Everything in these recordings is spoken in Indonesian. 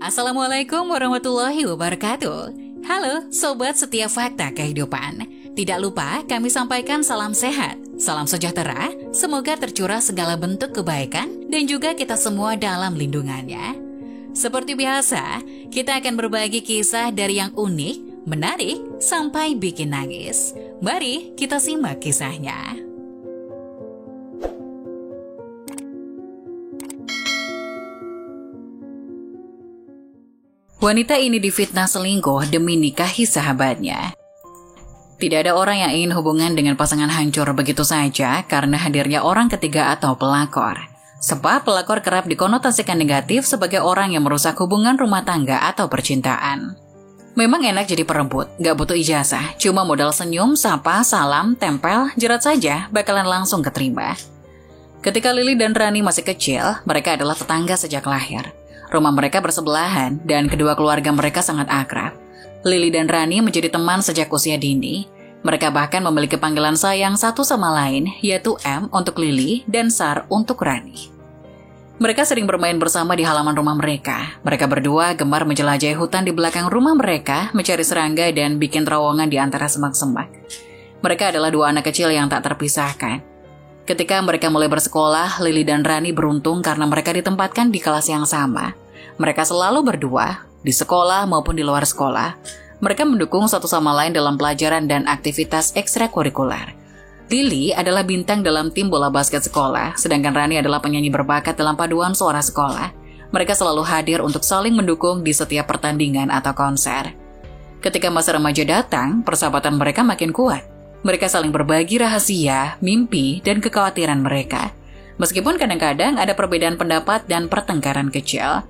Assalamualaikum warahmatullahi wabarakatuh. Halo Sobat Setiap Fakta Kehidupan. Tidak lupa kami sampaikan salam sehat, salam sejahtera, semoga tercurah segala bentuk kebaikan dan juga kita semua dalam lindungannya. Seperti biasa, kita akan berbagi kisah dari yang unik, menarik, sampai bikin nangis. Mari kita simak kisahnya. Wanita ini difitnah selingkuh demi nikahi sahabatnya. Tidak ada orang yang ingin hubungan dengan pasangan hancur begitu saja karena hadirnya orang ketiga atau pelakor. Sebab pelakor kerap dikonotasikan negatif sebagai orang yang merusak hubungan rumah tangga atau percintaan. Memang enak jadi perebut, gak butuh ijazah, cuma modal senyum, sapa, salam, tempel, jerat saja bakalan langsung keterima. Ketika Lily dan Rani masih kecil, mereka adalah tetangga sejak lahir. Rumah mereka bersebelahan dan kedua keluarga mereka sangat akrab. Lily dan Rani menjadi teman sejak usia dini. Mereka bahkan memiliki panggilan sayang satu sama lain, yaitu M untuk Lily dan Sar untuk Rani. Mereka sering bermain bersama di halaman rumah mereka. Mereka berdua gemar menjelajahi hutan di belakang rumah mereka, mencari serangga dan bikin terowongan di antara semak-semak. Mereka adalah dua anak kecil yang tak terpisahkan. Ketika mereka mulai bersekolah, Lily dan Rani beruntung karena mereka ditempatkan di kelas yang sama. Mereka selalu berdua, di sekolah maupun di luar sekolah. Mereka mendukung satu sama lain dalam pelajaran dan aktivitas ekstrakurikuler. Lily adalah bintang dalam tim bola basket sekolah, sedangkan Rani adalah penyanyi berbakat dalam paduan suara sekolah. Mereka selalu hadir untuk saling mendukung di setiap pertandingan atau konser. Ketika masa remaja datang, persahabatan mereka makin kuat. Mereka saling berbagi rahasia, mimpi, dan kekhawatiran mereka. Meskipun kadang-kadang ada perbedaan pendapat dan pertengkaran kecil,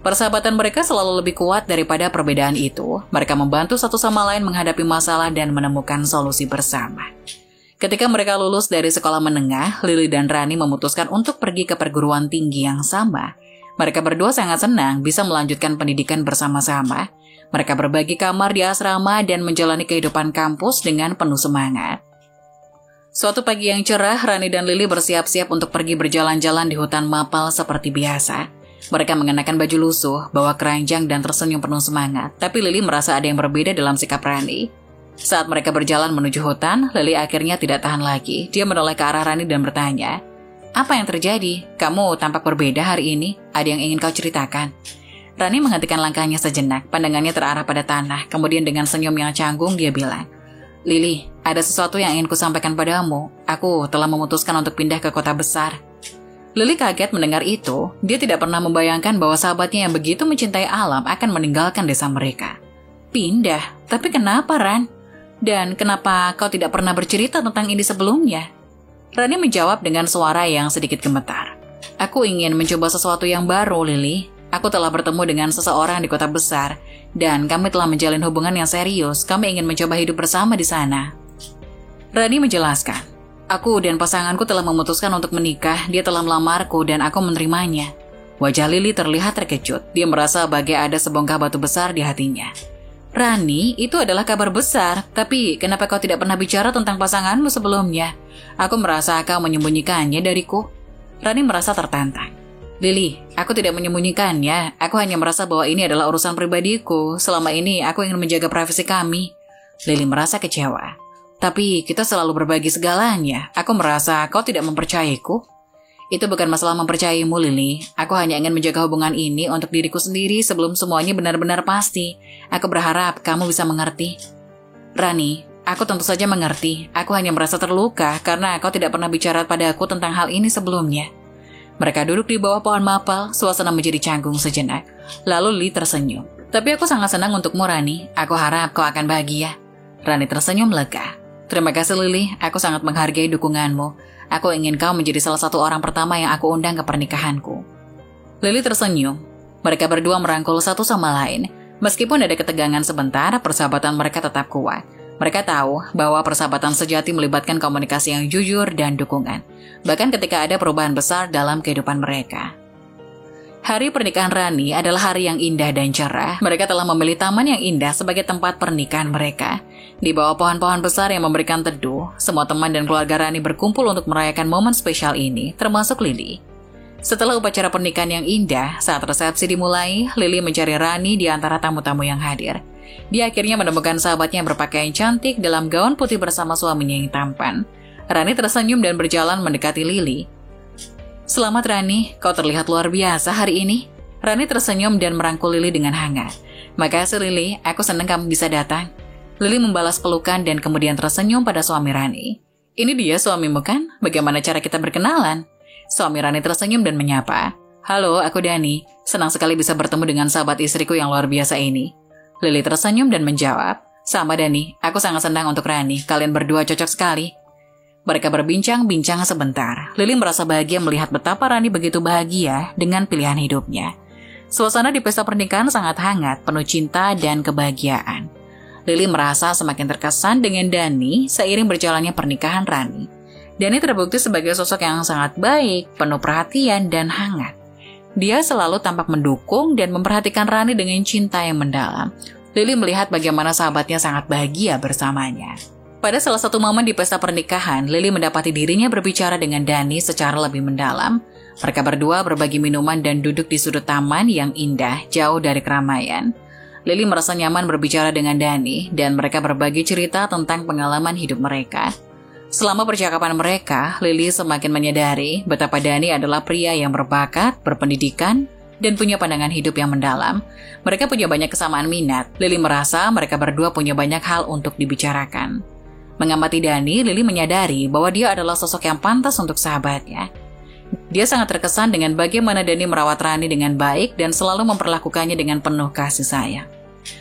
persahabatan mereka selalu lebih kuat daripada perbedaan itu. Mereka membantu satu sama lain menghadapi masalah dan menemukan solusi bersama. Ketika mereka lulus dari sekolah menengah, Lily dan Rani memutuskan untuk pergi ke perguruan tinggi yang sama. Mereka berdua sangat senang bisa melanjutkan pendidikan bersama-sama. Mereka berbagi kamar di asrama dan menjalani kehidupan kampus dengan penuh semangat. Suatu pagi yang cerah, Rani dan Lily bersiap-siap untuk pergi berjalan-jalan di hutan mapal seperti biasa. Mereka mengenakan baju lusuh, bawa keranjang dan tersenyum penuh semangat. Tapi Lily merasa ada yang berbeda dalam sikap Rani. Saat mereka berjalan menuju hutan, Lily akhirnya tidak tahan lagi. Dia menoleh ke arah Rani dan bertanya, "Apa yang terjadi? Kamu tampak berbeda hari ini. Ada yang ingin kau ceritakan?" Rani menghentikan langkahnya sejenak, pandangannya terarah pada tanah. Kemudian dengan senyum yang canggung dia bilang, "Lily, ada sesuatu yang ingin kusampaikan padamu. Aku telah memutuskan untuk pindah ke kota besar." Lily kaget mendengar itu. Dia tidak pernah membayangkan bahwa sahabatnya yang begitu mencintai alam akan meninggalkan desa mereka. "Pindah? Tapi kenapa, Ran? Dan kenapa kau tidak pernah bercerita tentang ini sebelumnya?" Rani menjawab dengan suara yang sedikit gemetar. "Aku ingin mencoba sesuatu yang baru, Lily. Aku telah bertemu dengan seseorang di kota besar, dan kami telah menjalin hubungan yang serius. Kami ingin mencoba hidup bersama di sana." Rani menjelaskan, "Aku dan pasanganku telah memutuskan untuk menikah. Dia telah melamarku dan aku menerimanya." Wajah Lily terlihat terkejut. Dia merasa bagai ada sebongkah batu besar di hatinya. "Rani, itu adalah kabar besar. Tapi kenapa kau tidak pernah bicara tentang pasanganmu sebelumnya? Aku merasa kau menyembunyikannya dariku." Rani merasa tertantang. "Lily, aku tidak menyembunyikannya. Aku hanya merasa bahwa ini adalah urusan pribadiku. Selama ini aku ingin menjaga privasi kami." Lily merasa kecewa. "Tapi kita selalu berbagi segalanya. Aku merasa kau tidak mempercayaiku." "Itu bukan masalah mempercayaimu, Lily. Aku hanya ingin menjaga hubungan ini untuk diriku sendiri sebelum semuanya benar-benar pasti. Aku berharap kamu bisa mengerti." "Rani, aku tentu saja mengerti. Aku hanya merasa terluka karena kau tidak pernah bicara padaku tentang hal ini sebelumnya." Mereka duduk di bawah pohon mapel, suasana menjadi canggung sejenak. Lalu Lily tersenyum. "Tapi aku sangat senang untukmu, Rani. Aku harap kau akan bahagia." Rani tersenyum lega. "Terima kasih, Lily. Aku sangat menghargai dukunganmu. Aku ingin kau menjadi salah satu orang pertama yang aku undang ke pernikahanku." Lily tersenyum. Mereka berdua merangkul satu sama lain. Meskipun ada ketegangan sebentar, persahabatan mereka tetap kuat. Mereka tahu bahwa persahabatan sejati melibatkan komunikasi yang jujur dan dukungan, bahkan ketika ada perubahan besar dalam kehidupan mereka. Hari pernikahan Rani adalah hari yang indah dan cerah. Mereka telah memilih taman yang indah sebagai tempat pernikahan mereka. Di bawah pohon-pohon besar yang memberikan teduh, semua teman dan keluarga Rani berkumpul untuk merayakan momen spesial ini, termasuk Lily. Setelah upacara pernikahan yang indah, saat resepsi dimulai, Lily mencari Rani di antara tamu-tamu yang hadir. Dia akhirnya menemukan sahabatnya yang berpakaian cantik dalam gaun putih bersama suaminya yang tampan. Rani tersenyum dan berjalan mendekati Lily. "Selamat Rani, kau terlihat luar biasa hari ini." Rani tersenyum dan merangkul Lily dengan hangat. "Makasih Lily, aku senang kamu bisa datang." Lily membalas pelukan dan kemudian tersenyum pada suami Rani. "Ini dia suamimu kan? Bagaimana cara kita berkenalan?" Suami Rani tersenyum dan menyapa. "Halo, aku Dani. Senang sekali bisa bertemu dengan sahabat istriku yang luar biasa ini." Lily tersenyum dan menjawab, "Sama Dani, aku sangat senang untuk Rani. Kalian berdua cocok sekali." Mereka berbincang-bincang sebentar. Lily merasa bahagia melihat betapa Rani begitu bahagia dengan pilihan hidupnya. Suasana di pesta pernikahan sangat hangat, penuh cinta dan kebahagiaan. Lily merasa semakin terkesan dengan Dani seiring berjalannya pernikahan Rani. Dani terbukti sebagai sosok yang sangat baik, penuh perhatian dan hangat. Dia selalu tampak mendukung dan memperhatikan Rani dengan cinta yang mendalam. Lily melihat bagaimana sahabatnya sangat bahagia bersamanya. Pada salah satu momen di pesta pernikahan, Lily mendapati dirinya berbicara dengan Dani secara lebih mendalam. Mereka berdua berbagi minuman dan duduk di sudut taman yang indah, jauh dari keramaian. Lily merasa nyaman berbicara dengan Dani dan mereka berbagi cerita tentang pengalaman hidup mereka. Selama percakapan mereka, Lily semakin menyadari betapa Dani adalah pria yang berbakat, berpendidikan, dan punya pandangan hidup yang mendalam. Mereka punya banyak kesamaan minat. Lily merasa mereka berdua punya banyak hal untuk dibicarakan. Mengamati Dani, Lily menyadari bahwa dia adalah sosok yang pantas untuk sahabatnya. Dia sangat terkesan dengan bagaimana Dani merawat Rani dengan baik dan selalu memperlakukannya dengan penuh kasih sayang.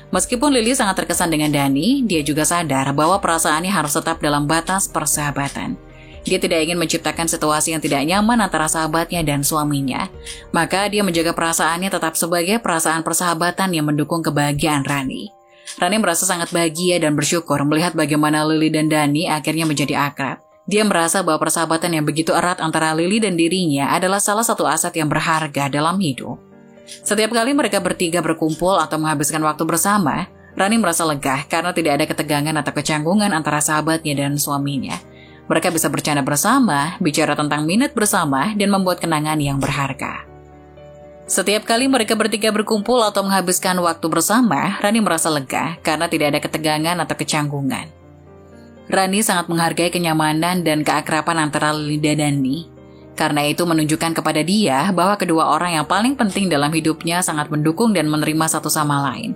Meskipun Lily sangat terkesan dengan Dani, dia juga sadar bahwa perasaannya harus tetap dalam batas persahabatan. Dia tidak ingin menciptakan situasi yang tidak nyaman antara sahabatnya dan suaminya. Maka dia menjaga perasaannya tetap sebagai perasaan persahabatan yang mendukung kebahagiaan Rani. Rani merasa sangat bahagia dan bersyukur melihat bagaimana Lily dan Dani akhirnya menjadi akrab. Dia merasa bahwa persahabatan yang begitu erat antara Lily dan dirinya adalah salah satu aset yang berharga dalam hidup. Setiap kali mereka bertiga berkumpul atau menghabiskan waktu bersama, Rani merasa lega karena tidak ada ketegangan atau kecanggungan antara sahabatnya dan suaminya. Mereka bisa bercanda bersama, bicara tentang minat bersama, dan membuat kenangan yang berharga. Setiap kali mereka bertiga berkumpul atau menghabiskan waktu bersama, Rani merasa lega karena tidak ada ketegangan atau kecanggungan. Rani sangat menghargai kenyamanan dan keakraban antara Lily dan Dani. Karena itu menunjukkan kepada dia bahwa kedua orang yang paling penting dalam hidupnya sangat mendukung dan menerima satu sama lain.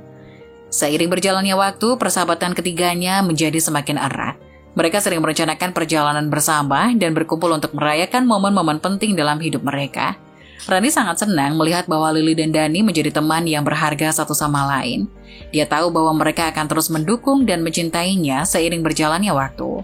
Seiring berjalannya waktu, persahabatan ketiganya menjadi semakin erat. Mereka sering merencanakan perjalanan bersama dan berkumpul untuk merayakan momen-momen penting dalam hidup mereka. Rani sangat senang melihat bahwa Lily dan Dani menjadi teman yang berharga satu sama lain. Dia tahu bahwa mereka akan terus mendukung dan mencintainya seiring berjalannya waktu.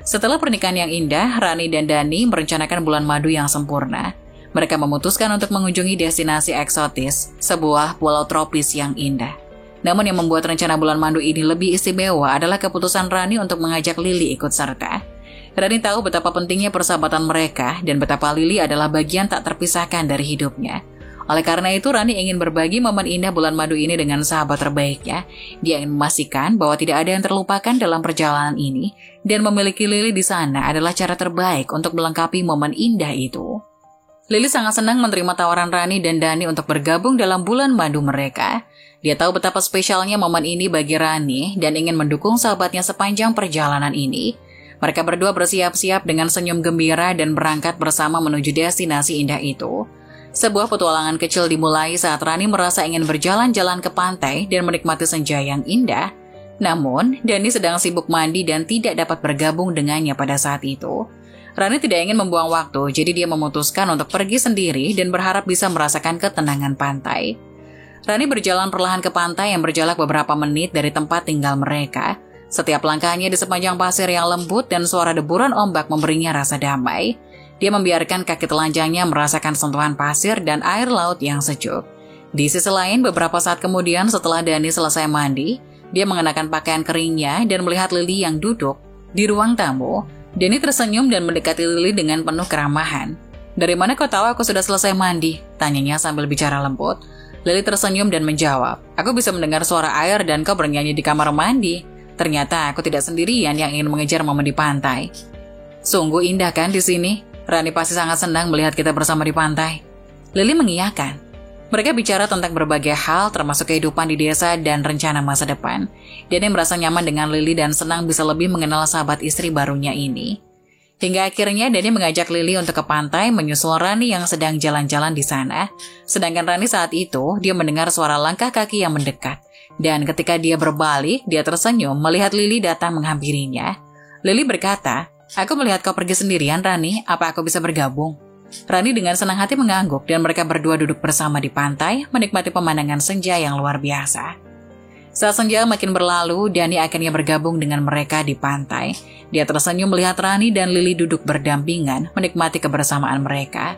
Setelah pernikahan yang indah, Rani dan Dani merencanakan bulan madu yang sempurna. Mereka memutuskan untuk mengunjungi destinasi eksotis, sebuah pulau tropis yang indah. Namun yang membuat rencana bulan madu ini lebih istimewa adalah keputusan Rani untuk mengajak Lily ikut serta. Rani tahu betapa pentingnya persahabatan mereka dan betapa Lily adalah bagian tak terpisahkan dari hidupnya. Oleh karena itu, Rani ingin berbagi momen indah bulan madu ini dengan sahabat terbaiknya. Dia ingin memastikan bahwa tidak ada yang terlupakan dalam perjalanan ini, dan memiliki Lily di sana adalah cara terbaik untuk melengkapi momen indah itu. Lily sangat senang menerima tawaran Rani dan Dani untuk bergabung dalam bulan madu mereka. Dia tahu betapa spesialnya momen ini bagi Rani dan ingin mendukung sahabatnya sepanjang perjalanan ini. Mereka berdua bersiap-siap dengan senyum gembira dan berangkat bersama menuju destinasi indah itu. Sebuah petualangan kecil dimulai saat Rani merasa ingin berjalan-jalan ke pantai dan menikmati senja yang indah. Namun, Dani sedang sibuk mandi dan tidak dapat bergabung dengannya pada saat itu. Rani tidak ingin membuang waktu, jadi dia memutuskan untuk pergi sendiri dan berharap bisa merasakan ketenangan pantai. Rani berjalan perlahan ke pantai yang berjarak beberapa menit dari tempat tinggal mereka. Setiap langkahnya di sepanjang pasir yang lembut dan suara deburan ombak memberinya rasa damai. Dia membiarkan kaki telanjangnya merasakan sentuhan pasir dan air laut yang sejuk. Di sisi lain, beberapa saat kemudian setelah Dani selesai mandi, dia mengenakan pakaian keringnya dan melihat Lily yang duduk di ruang tamu. Dani tersenyum dan mendekati Lily dengan penuh keramahan. "Dari mana kau tahu aku sudah selesai mandi?" tanyanya sambil bicara lembut. Lily tersenyum dan menjawab, "Aku bisa mendengar suara air dan kau bernyanyi di kamar mandi. Ternyata aku tidak sendirian yang ingin mengejar momen di pantai." "Sungguh indah kan di sini? Rani pasti sangat senang melihat kita bersama di pantai." Lily mengiyakan. Mereka bicara tentang berbagai hal termasuk kehidupan di desa dan rencana masa depan. Danny merasa nyaman dengan Lily dan senang bisa lebih mengenal sahabat istri barunya ini. Hingga akhirnya Danny mengajak Lily untuk ke pantai menyusul Rani yang sedang jalan-jalan di sana. Sedangkan Rani saat itu, dia mendengar suara langkah kaki yang mendekat. Dan ketika dia berbalik, dia tersenyum melihat Lily datang menghampirinya. Lily berkata, "Aku melihat kau pergi sendirian, Rani. Apa aku bisa bergabung?" Rani dengan senang hati mengangguk dan mereka berdua duduk bersama di pantai, menikmati pemandangan senja yang luar biasa. Saat senja makin berlalu, Danny akhirnya bergabung dengan mereka di pantai. Dia tersenyum melihat Rani dan Lily duduk berdampingan, menikmati kebersamaan mereka.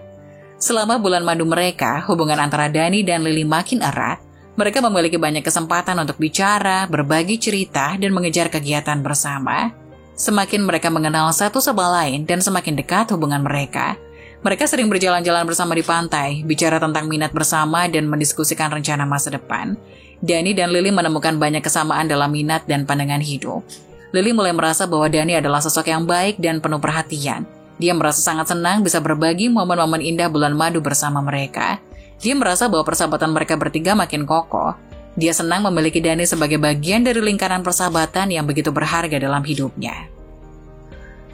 Selama bulan madu mereka, hubungan antara Danny dan Lily makin erat. Mereka memiliki banyak kesempatan untuk bicara, berbagi cerita, dan mengejar kegiatan bersama. Semakin mereka mengenal satu sama lain dan semakin dekat hubungan mereka. Mereka sering berjalan-jalan bersama di pantai, bicara tentang minat bersama dan mendiskusikan rencana masa depan. Danny dan Lily menemukan banyak kesamaan dalam minat dan pandangan hidup. Lily mulai merasa bahwa Danny adalah sosok yang baik dan penuh perhatian. Dia merasa sangat senang bisa berbagi momen-momen indah bulan madu bersama mereka. Dia merasa bahwa persahabatan mereka bertiga makin kokoh. Dia senang memiliki Danny sebagai bagian dari lingkaran persahabatan yang begitu berharga dalam hidupnya.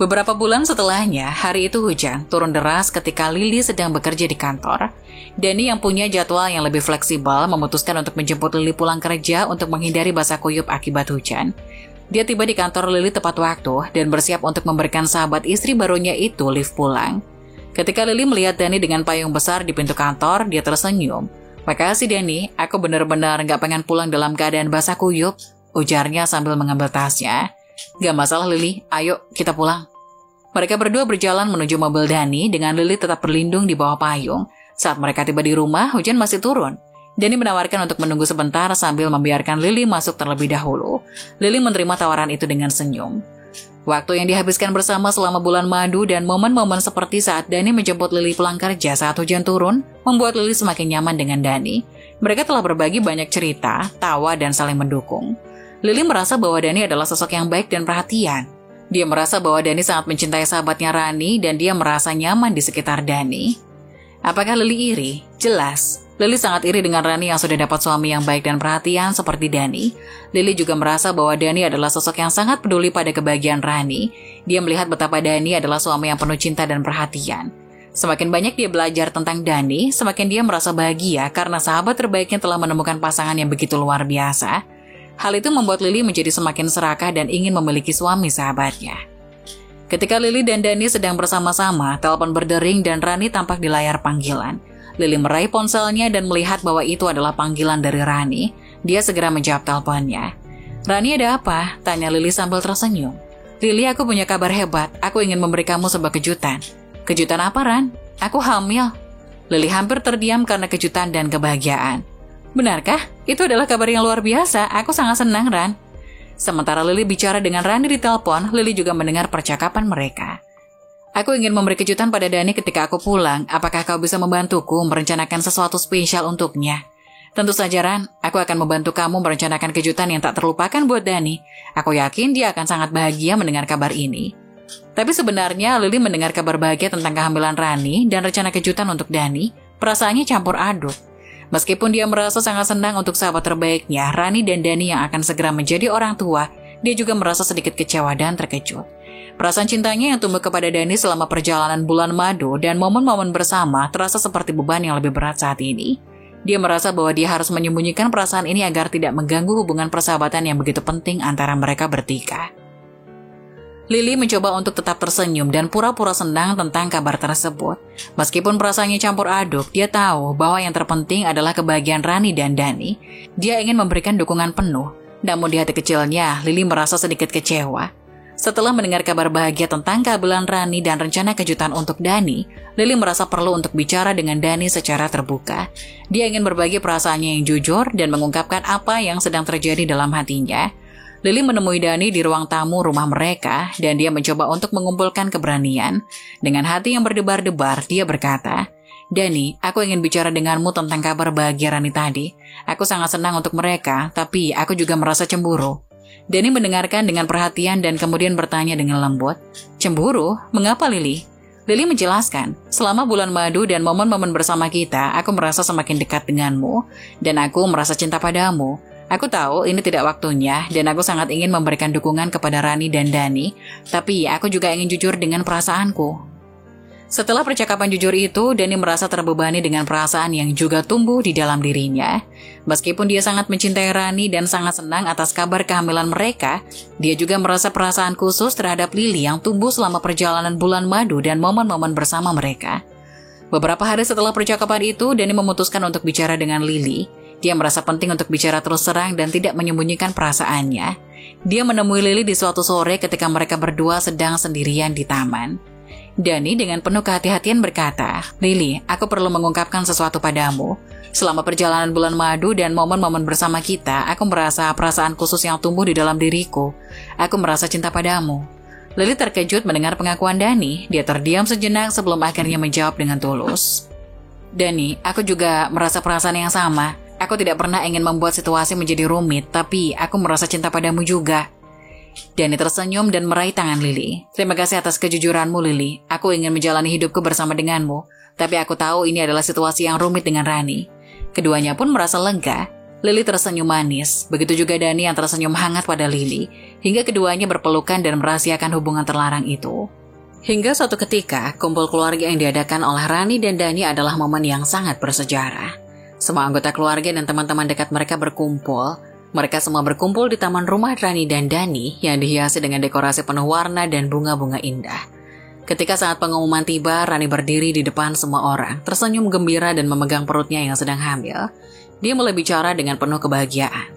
Beberapa bulan setelahnya, hari itu hujan, turun deras ketika Lily sedang bekerja di kantor. Danny yang punya jadwal yang lebih fleksibel memutuskan untuk menjemput Lily pulang kerja untuk menghindari basah kuyup akibat hujan. Dia tiba di kantor Lily tepat waktu dan bersiap untuk memberikan sahabat istri barunya itu lift pulang. Ketika Lily melihat Danny dengan payung besar di pintu kantor, dia tersenyum. "Makasih Danny, aku benar-benar gak pengen pulang dalam keadaan basah kuyup," ujarnya sambil mengambil tasnya. "Gak masalah Lily, ayo kita pulang." Mereka berdua berjalan menuju mobil Danny dengan Lily tetap berlindung di bawah payung. Saat mereka tiba di rumah, hujan masih turun. Danny menawarkan untuk menunggu sebentar sambil membiarkan Lily masuk terlebih dahulu. Lily menerima tawaran itu dengan senyum. Waktu yang dihabiskan bersama selama bulan madu dan momen-momen seperti saat Danny menjemput Lily pulang kerja saat hujan turun, membuat Lily semakin nyaman dengan Danny. Mereka telah berbagi banyak cerita, tawa, dan saling mendukung. Lily merasa bahwa Danny adalah sosok yang baik dan perhatian. Dia merasa bahwa Danny sangat mencintai sahabatnya Rani dan dia merasa nyaman di sekitar Danny. Apakah Lily iri? Jelas. Lily sangat iri dengan Rani yang sudah dapat suami yang baik dan perhatian seperti Danny. Lily juga merasa bahwa Danny adalah sosok yang sangat peduli pada kebahagiaan Rani. Dia melihat betapa Danny adalah suami yang penuh cinta dan perhatian. Semakin banyak dia belajar tentang Danny, semakin dia merasa bahagia karena sahabat terbaiknya telah menemukan pasangan yang begitu luar biasa. Hal itu membuat Lily menjadi semakin serakah dan ingin memiliki suami sahabatnya. Ketika Lily dan Danny sedang bersama-sama, telepon berdering dan Rani tampak di layar panggilan. Lily meraih ponselnya dan melihat bahwa itu adalah panggilan dari Rani. Dia segera menjawab teleponnya. "Rani, ada apa?" tanya Lily sambil tersenyum. "Lily, aku punya kabar hebat. Aku ingin memberi kamu sebuah kejutan." "Kejutan apa, Ran?" "Aku hamil." Lily hampir terdiam karena kejutan dan kebahagiaan. "Benarkah? Itu adalah kabar yang luar biasa. Aku sangat senang, Ran." Sementara Lily bicara dengan Rani di telepon, Lily juga mendengar percakapan mereka. "Aku ingin memberi kejutan pada Danny ketika aku pulang. Apakah kau bisa membantuku merencanakan sesuatu spesial untuknya?" "Tentu saja, Ran. Aku akan membantu kamu merencanakan kejutan yang tak terlupakan buat Danny. Aku yakin dia akan sangat bahagia mendengar kabar ini." Tapi sebenarnya Lily mendengar kabar bahagia tentang kehamilan Rani dan rencana kejutan untuk Danny, perasaannya campur aduk. Meskipun dia merasa sangat senang untuk sahabat terbaiknya, Rani dan Danny yang akan segera menjadi orang tua, dia juga merasa sedikit kecewa dan terkejut. Perasaan cintanya yang tumbuh kepada Danny selama perjalanan bulan madu dan momen-momen bersama terasa seperti beban yang lebih berat saat ini. Dia merasa bahwa dia harus menyembunyikan perasaan ini agar tidak mengganggu hubungan persahabatan yang begitu penting antara mereka bertiga. Lily mencoba untuk tetap tersenyum dan pura-pura senang tentang kabar tersebut. Meskipun perasaannya campur aduk, dia tahu bahwa yang terpenting adalah kebahagiaan Rani dan Danny. Dia ingin memberikan dukungan penuh, namun di hati kecilnya, Lily merasa sedikit kecewa. Setelah mendengar kabar bahagia tentang kehamilan Rani dan rencana kejutan untuk Danny, Lily merasa perlu untuk bicara dengan Danny secara terbuka. Dia ingin berbagi perasaannya yang jujur dan mengungkapkan apa yang sedang terjadi dalam hatinya. Lily menemui Danny di ruang tamu rumah mereka dan dia mencoba untuk mengumpulkan keberanian. Dengan hati yang berdebar-debar, dia berkata, "Danny, aku ingin bicara denganmu tentang kabar bahagia Rani tadi. Aku sangat senang untuk mereka, tapi aku juga merasa cemburu." Danny mendengarkan dengan perhatian dan kemudian bertanya dengan lembut, "Cemburu? Mengapa, Lily?" Lily menjelaskan, selama bulan madu dan momen-momen bersama kita, aku merasa semakin dekat denganmu, dan aku merasa cinta padamu. Aku tahu ini tidak waktunya, dan aku sangat ingin memberikan dukungan kepada Rani dan Dani, tapi aku juga ingin jujur dengan perasaanku. Setelah percakapan jujur itu, Dani merasa terbebani dengan perasaan yang juga tumbuh di dalam dirinya. Meskipun dia sangat mencintai Rani dan sangat senang atas kabar kehamilan mereka, dia juga merasa perasaan khusus terhadap Lily yang tumbuh selama perjalanan bulan madu dan momen-momen bersama mereka. Beberapa hari setelah percakapan itu, Dani memutuskan untuk bicara dengan Lily. Dia merasa penting untuk bicara terus terang dan tidak menyembunyikan perasaannya. Dia menemui Lily di suatu sore ketika mereka berdua sedang sendirian di taman. Dani dengan penuh kehati-hatian berkata, "Lily, aku perlu mengungkapkan sesuatu padamu. Selama perjalanan bulan madu dan momen-momen bersama kita, aku merasa perasaan khusus yang tumbuh di dalam diriku. Aku merasa cinta padamu." Lily terkejut mendengar pengakuan Dani. Dia terdiam sejenak sebelum akhirnya menjawab dengan tulus, "Dani, aku juga merasa perasaan yang sama. Aku tidak pernah ingin membuat situasi menjadi rumit, tapi aku merasa cinta padamu juga." Dani tersenyum dan meraih tangan Lily. "Terima kasih atas kejujuranmu, Lily. Aku ingin menjalani hidupku bersama denganmu, tapi aku tahu ini adalah situasi yang rumit dengan Rani." Keduanya pun merasa lega. Lily tersenyum manis, begitu juga Dani yang tersenyum hangat pada Lily, hingga keduanya berpelukan dan merahasiakan hubungan terlarang itu. Hingga suatu ketika, kumpul keluarga yang diadakan oleh Rani dan Dani adalah momen yang sangat bersejarah. Semua anggota keluarga dan teman-teman dekat mereka berkumpul. Mereka semua berkumpul di taman rumah Rani dan Dani yang dihiasi dengan dekorasi penuh warna dan bunga-bunga indah. Ketika saat pengumuman tiba, Rani berdiri di depan semua orang, tersenyum gembira dan memegang perutnya yang sedang hamil. Dia mulai bicara dengan penuh kebahagiaan.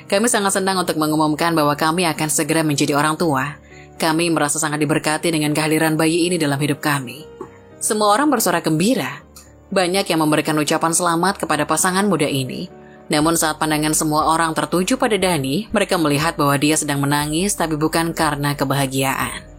"Kami sangat senang untuk mengumumkan bahwa kami akan segera menjadi orang tua. Kami merasa sangat diberkati dengan kehadiran bayi ini dalam hidup kami." Semua orang bersorak gembira. Banyak yang memberikan ucapan selamat kepada pasangan muda ini. Namun saat pandangan semua orang tertuju pada Dani, mereka melihat bahwa dia sedang menangis tapi bukan karena kebahagiaan.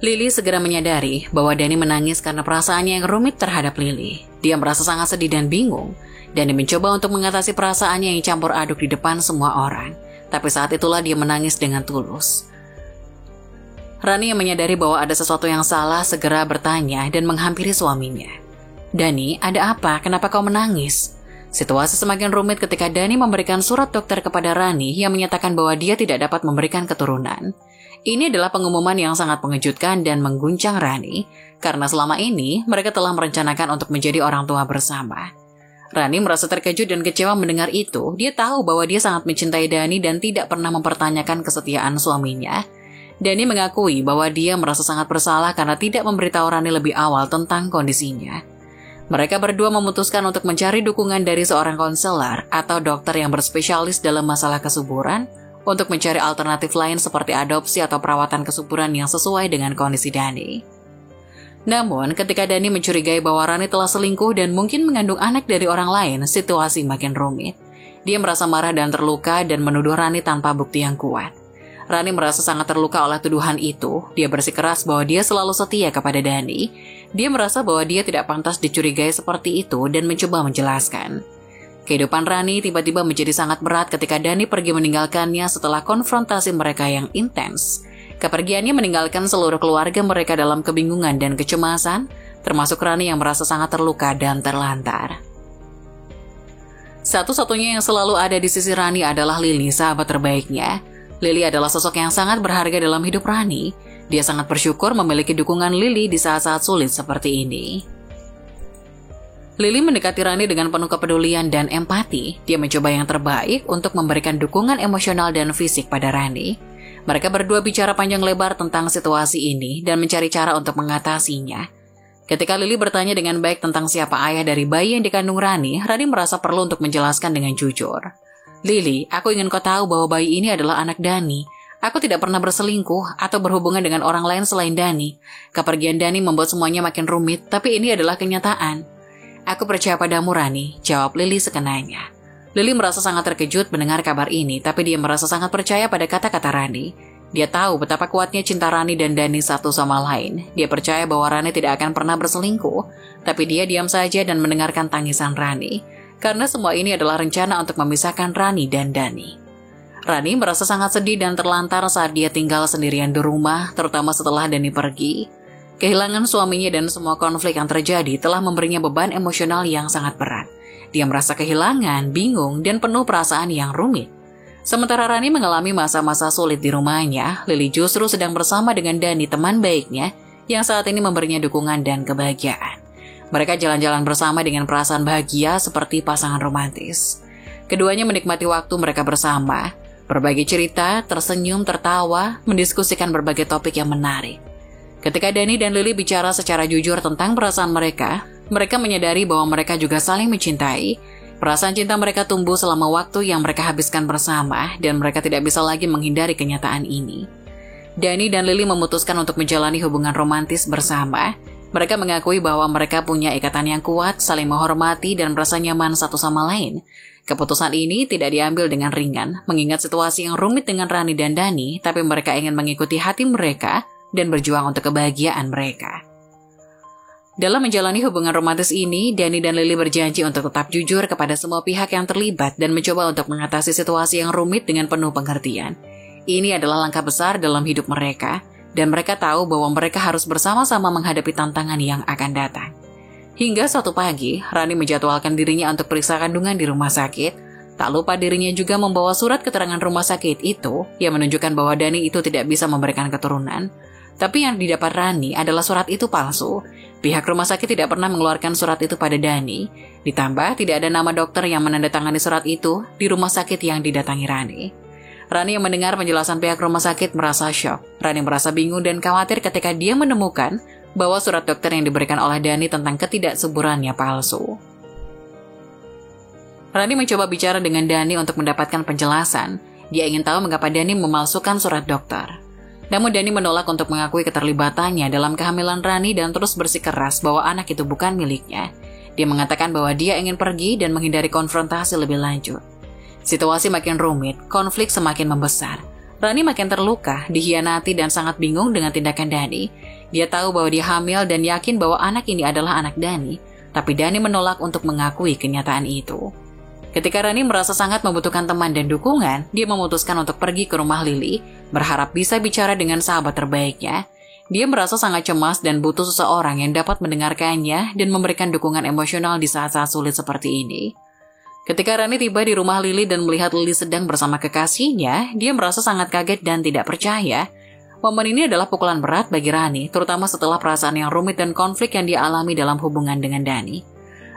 Lily segera menyadari bahwa Dani menangis karena perasaannya yang rumit terhadap Lily. Dia merasa sangat sedih dan bingung. Dani mencoba untuk mengatasi perasaannya yang campur aduk di depan semua orang. Tapi saat itulah dia menangis dengan tulus. Rani yang menyadari bahwa ada sesuatu yang salah segera bertanya dan menghampiri suaminya. "Dani, ada apa? Kenapa kau menangis?" Situasi semakin rumit ketika Dani memberikan surat dokter kepada Rani yang menyatakan bahwa dia tidak dapat memberikan keturunan. Ini adalah pengumuman yang sangat mengejutkan dan mengguncang Rani, karena selama ini mereka telah merencanakan untuk menjadi orang tua bersama. Rani merasa terkejut dan kecewa mendengar itu. Dia tahu bahwa dia sangat mencintai Dani dan tidak pernah mempertanyakan kesetiaan suaminya. Dani mengakui bahwa dia merasa sangat bersalah karena tidak memberitahu Rani lebih awal tentang kondisinya. Mereka berdua memutuskan untuk mencari dukungan dari seorang konselor atau dokter yang berspesialis dalam masalah kesuburan untuk mencari alternatif lain seperti adopsi atau perawatan kesuburan yang sesuai dengan kondisi Dani. Namun, ketika Dani mencurigai bahwa Rani telah selingkuh dan mungkin mengandung anak dari orang lain, situasi makin rumit. Dia merasa marah dan terluka dan menuduh Rani tanpa bukti yang kuat. Rani merasa sangat terluka oleh tuduhan itu. Dia bersikeras bahwa dia selalu setia kepada Dani. Dia merasa bahwa dia tidak pantas dicurigai seperti itu dan mencoba menjelaskan. Kehidupan Rani tiba-tiba menjadi sangat berat ketika Dani pergi meninggalkannya setelah konfrontasi mereka yang intens. Kepergiannya meninggalkan seluruh keluarga mereka dalam kebingungan dan kecemasan, termasuk Rani yang merasa sangat terluka dan terlantar. Satu-satunya yang selalu ada di sisi Rani adalah Lily, sahabat terbaiknya. Lily adalah sosok yang sangat berharga dalam hidup Rani. Dia sangat bersyukur memiliki dukungan Lily di saat-saat sulit seperti ini. Lily mendekati Rani dengan penuh kepedulian dan empati. Dia mencoba yang terbaik untuk memberikan dukungan emosional dan fisik pada Rani. Mereka berdua bicara panjang lebar tentang situasi ini dan mencari cara untuk mengatasinya. Ketika Lily bertanya dengan baik tentang siapa ayah dari bayi yang dikandung Rani, Rani merasa perlu untuk menjelaskan dengan jujur. "Lily, aku ingin kau tahu bahwa bayi ini adalah anak Dani. Aku tidak pernah berselingkuh atau berhubungan dengan orang lain selain Dani. Kepergian Dani membuat semuanya makin rumit, tapi ini adalah kenyataan." "Aku percaya padamu, Rani," jawab Lily sekenanya. Lily merasa sangat terkejut mendengar kabar ini, tapi dia merasa sangat percaya pada kata-kata Rani. Dia tahu betapa kuatnya cinta Rani dan Dani satu sama lain. Dia percaya bahwa Rani tidak akan pernah berselingkuh, tapi dia diam saja dan mendengarkan tangisan Rani. Karena semua ini adalah rencana untuk memisahkan Rani dan Dani. Rani merasa sangat sedih dan terlantar saat dia tinggal sendirian di rumah, terutama setelah Dani pergi. Kehilangan suaminya dan semua konflik yang terjadi telah memberinya beban emosional yang sangat berat. Dia merasa kehilangan, bingung, dan penuh perasaan yang rumit. Sementara Rani mengalami masa-masa sulit di rumahnya, Lily justru sedang bersama dengan Dani, teman baiknya, yang saat ini memberinya dukungan dan kebahagiaan. Mereka jalan-jalan bersama dengan perasaan bahagia seperti pasangan romantis. Keduanya menikmati waktu mereka bersama, berbagi cerita, tersenyum, tertawa, mendiskusikan berbagai topik yang menarik. Ketika Dani dan Lily bicara secara jujur tentang perasaan mereka menyadari bahwa mereka juga saling mencintai. Perasaan cinta mereka tumbuh selama waktu yang mereka habiskan bersama, dan mereka tidak bisa lagi menghindari kenyataan ini. Dani dan Lily memutuskan untuk menjalani hubungan romantis bersama. Mereka mengakui bahwa mereka punya ikatan yang kuat, saling menghormati, dan merasa nyaman satu sama lain. Keputusan ini tidak diambil dengan ringan, mengingat situasi yang rumit dengan Rani dan Dani, tapi mereka ingin mengikuti hati mereka dan berjuang untuk kebahagiaan mereka. Dalam menjalani hubungan romantis ini, Dani dan Lily berjanji untuk tetap jujur kepada semua pihak yang terlibat dan mencoba untuk mengatasi situasi yang rumit dengan penuh pengertian. Ini adalah langkah besar dalam hidup mereka, dan mereka tahu bahwa mereka harus bersama-sama menghadapi tantangan yang akan datang. Hingga suatu pagi, Rani menjadwalkan dirinya untuk periksa kandungan di rumah sakit. Tak lupa dirinya juga membawa surat keterangan rumah sakit itu yang menunjukkan bahwa Dani itu tidak bisa memberikan keturunan. Tapi yang didapat Rani adalah surat itu palsu. Pihak rumah sakit tidak pernah mengeluarkan surat itu pada Dani. Ditambah tidak ada nama dokter yang menandatangani surat itu di rumah sakit yang didatangi Rani. Rani yang mendengar penjelasan pihak rumah sakit merasa syok. Rani merasa bingung dan khawatir ketika dia menemukan bahwa surat dokter yang diberikan oleh Dani tentang ketidaksuburannya palsu. Rani mencoba bicara dengan Dani untuk mendapatkan penjelasan. Dia ingin tahu mengapa Dani memalsukan surat dokter. Namun Dani menolak untuk mengakui keterlibatannya dalam kehamilan Rani dan terus bersikeras bahwa anak itu bukan miliknya. Dia mengatakan bahwa dia ingin pergi dan menghindari konfrontasi lebih lanjut. Situasi makin rumit, konflik semakin membesar. Rani makin terluka, dikhianati dan sangat bingung dengan tindakan Dani. Dia tahu bahwa dia hamil dan yakin bahwa anak ini adalah anak Dani, tapi Dani menolak untuk mengakui kenyataan itu. Ketika Rani merasa sangat membutuhkan teman dan dukungan, dia memutuskan untuk pergi ke rumah Lily, berharap bisa bicara dengan sahabat terbaiknya. Dia merasa sangat cemas dan butuh seseorang yang dapat mendengarkannya dan memberikan dukungan emosional di saat-saat sulit seperti ini. Ketika Rani tiba di rumah Lily dan melihat Lily sedang bersama kekasihnya, dia merasa sangat kaget dan tidak percaya. Momen ini adalah pukulan berat bagi Rani, terutama setelah perasaan yang rumit dan konflik yang dia alami dalam hubungan dengan Dani.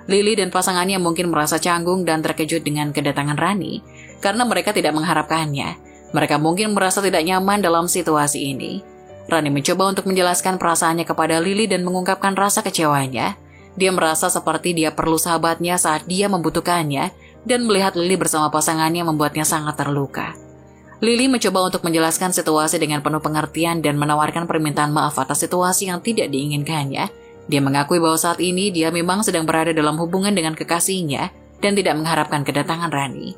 Lily dan pasangannya mungkin merasa canggung dan terkejut dengan kedatangan Rani, karena mereka tidak mengharapkannya. Mereka mungkin merasa tidak nyaman dalam situasi ini. Rani mencoba untuk menjelaskan perasaannya kepada Lily dan mengungkapkan rasa kecewanya. Dia merasa seperti dia perlu sahabatnya saat dia membutuhkannya, dan melihat Lily bersama pasangannya membuatnya sangat terluka. Lily mencoba untuk menjelaskan situasi dengan penuh pengertian dan menawarkan permintaan maaf atas situasi yang tidak diinginkannya. Dia mengakui bahwa saat ini dia memang sedang berada dalam hubungan dengan kekasihnya dan tidak mengharapkan kedatangan Rani.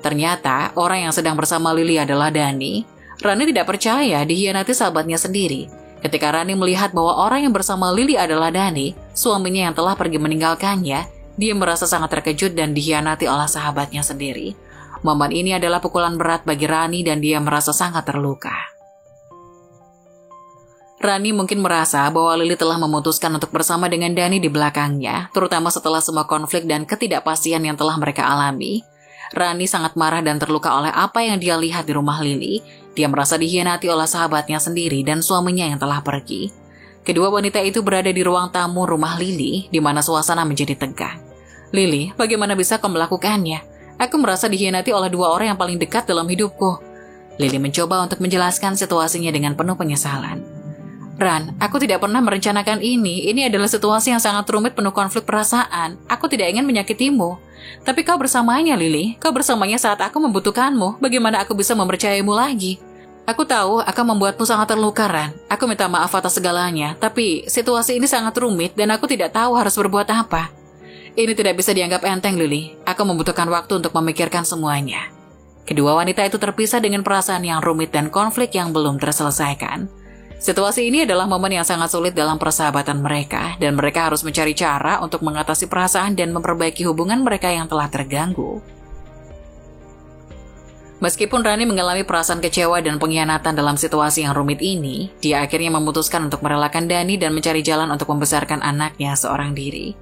Ternyata orang yang sedang bersama Lily adalah Dani. Rani tidak percaya dikhianati sahabatnya sendiri. Ketika Rani melihat bahwa orang yang bersama Lily adalah Dani, suaminya yang telah pergi meninggalkannya, dia merasa sangat terkejut dan dikhianati oleh sahabatnya sendiri. Momen ini adalah pukulan berat bagi Rani dan dia merasa sangat terluka. Rani mungkin merasa bahwa Lily telah memutuskan untuk bersama dengan Dani di belakangnya, terutama setelah semua konflik dan ketidakpastian yang telah mereka alami. Rani sangat marah dan terluka oleh apa yang dia lihat di rumah Lily. Dia merasa dikhianati oleh sahabatnya sendiri dan suaminya yang telah pergi. Kedua wanita itu berada di ruang tamu rumah Lily, di mana suasana menjadi tegang. "Lily, bagaimana bisa kau melakukannya? Aku merasa dikhianati oleh dua orang yang paling dekat dalam hidupku." Lily mencoba untuk menjelaskan situasinya dengan penuh penyesalan. "Ran, aku tidak pernah merencanakan ini. Ini adalah situasi yang sangat rumit penuh konflik perasaan. Aku tidak ingin menyakitimu. Tapi kau bersamanya, Lily. Kau bersamanya saat aku membutuhkanmu. Bagaimana aku bisa mempercayaimu lagi? Aku tahu akan membuatmu sangat terluka, Ran. Aku minta maaf atas segalanya. Tapi situasi ini sangat rumit dan aku tidak tahu harus berbuat apa. Ini tidak bisa dianggap enteng, Lily. Aku membutuhkan waktu untuk memikirkan semuanya." Kedua wanita itu terpisah dengan perasaan yang rumit dan konflik yang belum terselesaikan. Situasi ini adalah momen yang sangat sulit dalam persahabatan mereka, dan mereka harus mencari cara untuk mengatasi perasaan dan memperbaiki hubungan mereka yang telah terganggu. Meskipun Rani mengalami perasaan kecewa dan pengkhianatan dalam situasi yang rumit ini, dia akhirnya memutuskan untuk merelakan Dani dan mencari jalan untuk membesarkan anaknya seorang diri.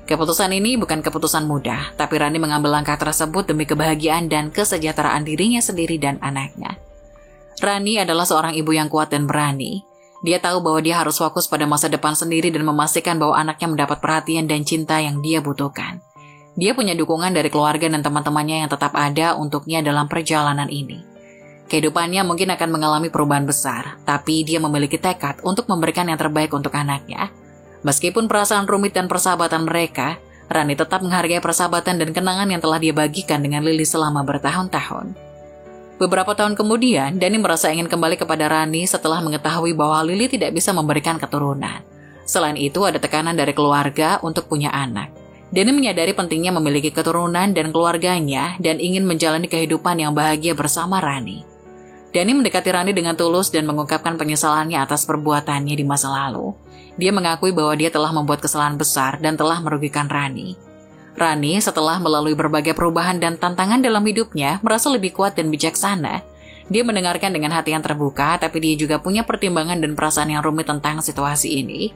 Keputusan ini bukan keputusan mudah, tapi Rani mengambil langkah tersebut demi kebahagiaan dan kesejahteraan dirinya sendiri dan anaknya. Rani adalah seorang ibu yang kuat dan berani. Dia tahu bahwa dia harus fokus pada masa depan sendiri dan memastikan bahwa anaknya mendapat perhatian dan cinta yang dia butuhkan. Dia punya dukungan dari keluarga dan teman-temannya yang tetap ada untuknya dalam perjalanan ini. Kehidupannya mungkin akan mengalami perubahan besar, tapi dia memiliki tekad untuk memberikan yang terbaik untuk anaknya. Meskipun perasaan rumit dan persahabatan mereka, Rani tetap menghargai persahabatan dan kenangan yang telah dia bagikan dengan Lily selama bertahun-tahun. Beberapa tahun kemudian, Dani merasa ingin kembali kepada Rani setelah mengetahui bahwa Lily tidak bisa memberikan keturunan. Selain itu, ada tekanan dari keluarga untuk punya anak. Dani menyadari pentingnya memiliki keturunan dan keluarganya dan ingin menjalani kehidupan yang bahagia bersama Rani. Dani mendekati Rani dengan tulus dan mengungkapkan penyesalannya atas perbuatannya di masa lalu. Dia mengakui bahwa dia telah membuat kesalahan besar dan telah merugikan Rani. Rani setelah melalui berbagai perubahan dan tantangan dalam hidupnya merasa lebih kuat dan bijaksana. Dia mendengarkan dengan hati yang terbuka, tapi dia juga punya pertimbangan dan perasaan yang rumit tentang situasi ini.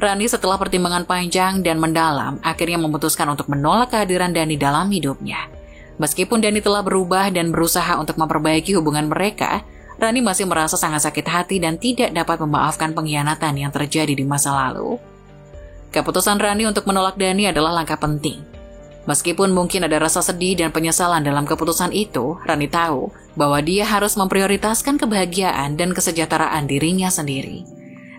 Rani setelah pertimbangan panjang dan mendalam, akhirnya memutuskan untuk menolak kehadiran Dani dalam hidupnya. Meskipun Dani telah berubah dan berusaha untuk memperbaiki hubungan mereka, Rani masih merasa sangat sakit hati dan tidak dapat memaafkan pengkhianatan yang terjadi di masa lalu. Keputusan Rani untuk menolak Dani adalah langkah penting. Meskipun mungkin ada rasa sedih dan penyesalan dalam keputusan itu, Rani tahu bahwa dia harus memprioritaskan kebahagiaan dan kesejahteraan dirinya sendiri.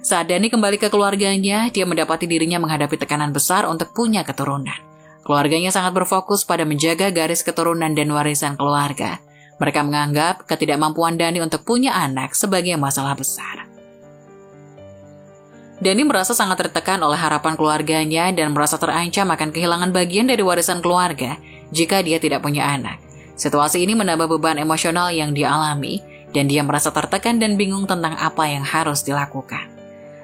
Saat Dani kembali ke keluarganya, dia mendapati dirinya menghadapi tekanan besar untuk punya keturunan. Keluarganya sangat berfokus pada menjaga garis keturunan dan warisan keluarga. Mereka menganggap ketidakmampuan Dani untuk punya anak sebagai masalah besar. Dani merasa sangat tertekan oleh harapan keluarganya dan merasa terancam akan kehilangan bagian dari warisan keluarga jika dia tidak punya anak. Situasi ini menambah beban emosional yang dia alami, dan dia merasa tertekan dan bingung tentang apa yang harus dilakukan.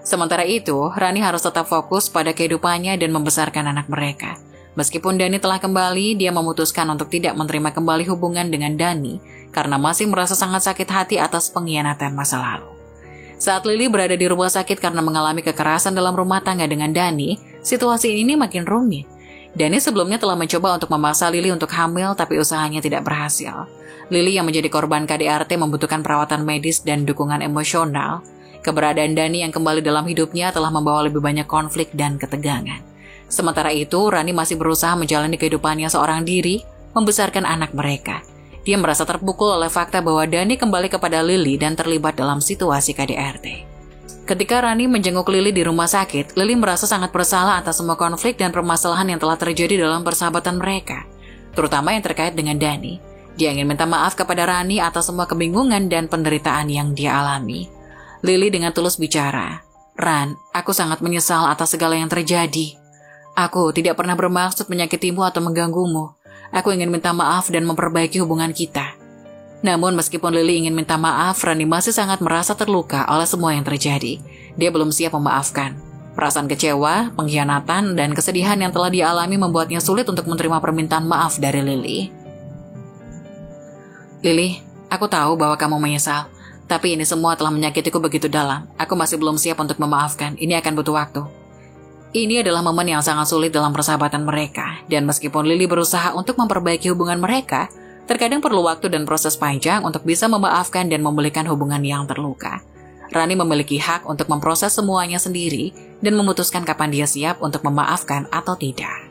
Sementara itu, Rani harus tetap fokus pada kehidupannya dan membesarkan anak mereka. Meskipun Dani telah kembali, dia memutuskan untuk tidak menerima kembali hubungan dengan Dani karena masih merasa sangat sakit hati atas pengkhianatan masa lalu. Saat Lily berada di rumah sakit karena mengalami kekerasan dalam rumah tangga dengan Dani, situasi ini makin rumit. Dani sebelumnya telah mencoba untuk memaksa Lily untuk hamil, tapi usahanya tidak berhasil. Lily yang menjadi korban KDRT membutuhkan perawatan medis dan dukungan emosional. Keberadaan Dani yang kembali dalam hidupnya telah membawa lebih banyak konflik dan ketegangan. Sementara itu, Rani masih berusaha menjalani kehidupannya seorang diri, membesarkan anak mereka. Dia merasa terpukul oleh fakta bahwa Dani kembali kepada Lily dan terlibat dalam situasi KDRT. Ketika Rani menjenguk Lily di rumah sakit, Lily merasa sangat bersalah atas semua konflik dan permasalahan yang telah terjadi dalam persahabatan mereka, terutama yang terkait dengan Dani. Dia ingin minta maaf kepada Rani atas semua kebingungan dan penderitaan yang dia alami. Lily dengan tulus bicara, "Ran, aku sangat menyesal atas segala yang terjadi. Aku tidak pernah bermaksud menyakitimu atau mengganggumu. Aku ingin minta maaf dan memperbaiki hubungan kita." Namun meskipun Lily ingin minta maaf, Rani masih sangat merasa terluka oleh semua yang terjadi. Dia belum siap memaafkan. Perasaan kecewa, pengkhianatan, dan kesedihan yang telah dialami membuatnya sulit untuk menerima permintaan maaf dari Lily. "Lily, aku tahu bahwa kamu menyesal. Tapi ini semua telah menyakitiku begitu dalam. Aku masih belum siap untuk memaafkan. Ini akan butuh waktu." Ini adalah momen yang sangat sulit dalam persahabatan mereka. Dan meskipun Lily berusaha untuk memperbaiki hubungan mereka, terkadang perlu waktu dan proses panjang untuk bisa memaafkan dan memulihkan hubungan yang terluka. Rani memiliki hak untuk memproses semuanya sendiri dan memutuskan kapan dia siap untuk memaafkan atau tidak.